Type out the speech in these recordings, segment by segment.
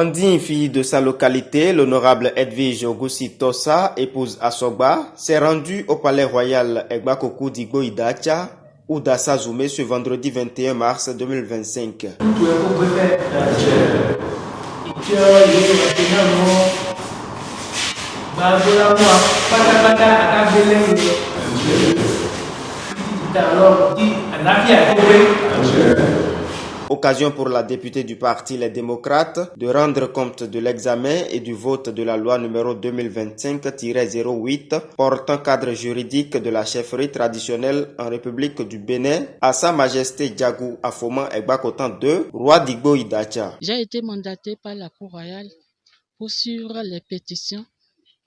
Indigne fille de sa localité, l'honorable Edwige Ogoussi Tossa, épouse Asogba, s'est rendue au palais royal Egbakoku d'Igbo Idacha, ou d'Assa Zoumé ce vendredi 21 mars 2025. Occasion pour la députée du parti Les Démocrates de rendre compte de l'examen et du vote de la loi numéro 2025-08 portant cadre juridique de la chefferie traditionnelle en République du Bénin à Sa Majesté Djagou Afoman Egbakotan II, roi d'Igbo Idacha. J'ai été mandaté par la Cour royale pour suivre les pétitions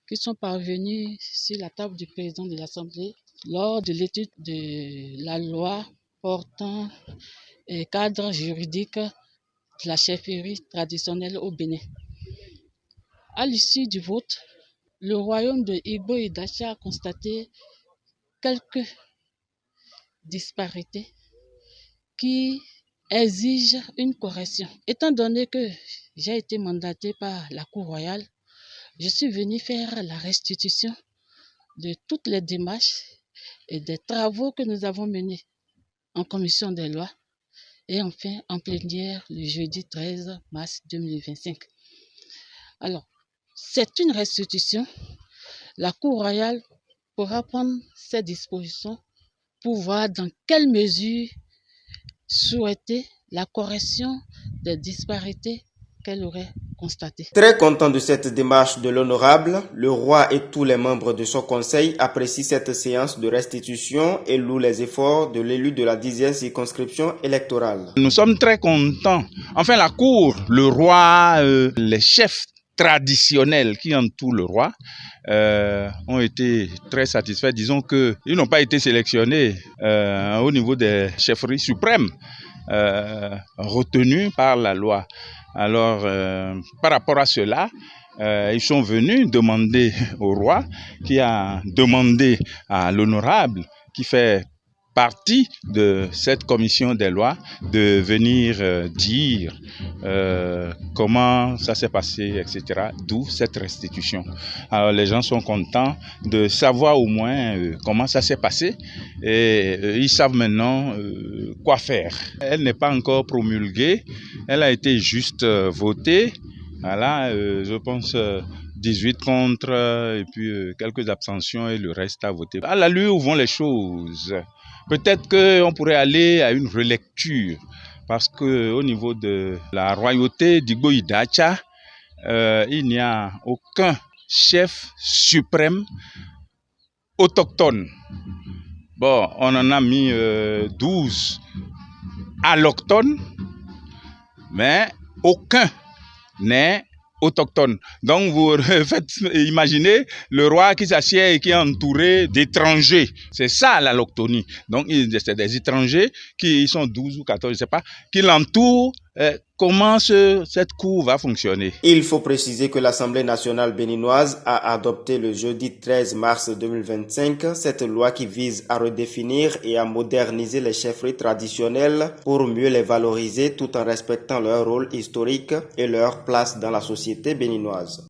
qui sont parvenues sur la table du président de l'Assemblée lors de l'étude de la loi portant cadre juridique de la chefferie traditionnelle au Bénin. À l'issue du vote, le royaume de Igbo Idacha a constaté quelques disparités qui exigent une correction. Étant donné que j'ai été mandaté par la Cour royale, je suis venu faire la restitution de toutes les démarches et des travaux que nous avons menés en commission des lois et enfin en plénière le jeudi 13 mars 2025. Alors, c'est une restitution. La Cour royale pourra prendre ses dispositions pour voir dans quelle mesure souhaiter la correction des disparités qu'elle aurait constatées. Très content de cette démarche de l'honorable, le roi et tous les membres de son conseil apprécient cette séance de restitution et louent les efforts de l'élu de la 10e circonscription électorale. Nous sommes très contents. Enfin, la cour, le roi, les chefs traditionnels qui entourent le roi ont été très satisfaits. Disons qu'ils n'ont pas été sélectionnés au niveau des chefferies suprêmes retenues par la loi. Alors, par rapport à cela, ils sont venus demander au roi, qui a demandé à l'honorable, qui fait partie de cette commission des lois, de venir dire comment ça s'est passé, etc. D'où cette restitution. Alors, les gens sont contents de savoir au moins comment ça s'est passé et ils savent maintenant quoi faire. Elle n'est pas encore promulguée, elle a été juste votée. Voilà, je pense 18 contre et puis quelques abstentions et le reste à voter. À l'allure où vont les choses, peut-être qu'on pourrait aller à une relecture parce qu'au niveau de la royauté d'Igbo Idacha, il n'y a aucun chef suprême autochtone. Bon, on en a mis 12 allochtones, mais aucun n'est autochtone. Donc vous faites imaginer le roi qui s'assied et qui est entouré d'étrangers. C'est ça l'allochtonie. Donc c'est des étrangers qui sont 12 ou 14, je ne sais pas, qui l'entourent. Comment cette cour va fonctionner? Il faut préciser que l'Assemblée nationale béninoise a adopté le jeudi 13 mars 2025 cette loi qui vise à redéfinir et à moderniser les chefferies traditionnelles pour mieux les valoriser tout en respectant leur rôle historique et leur place dans la société béninoise.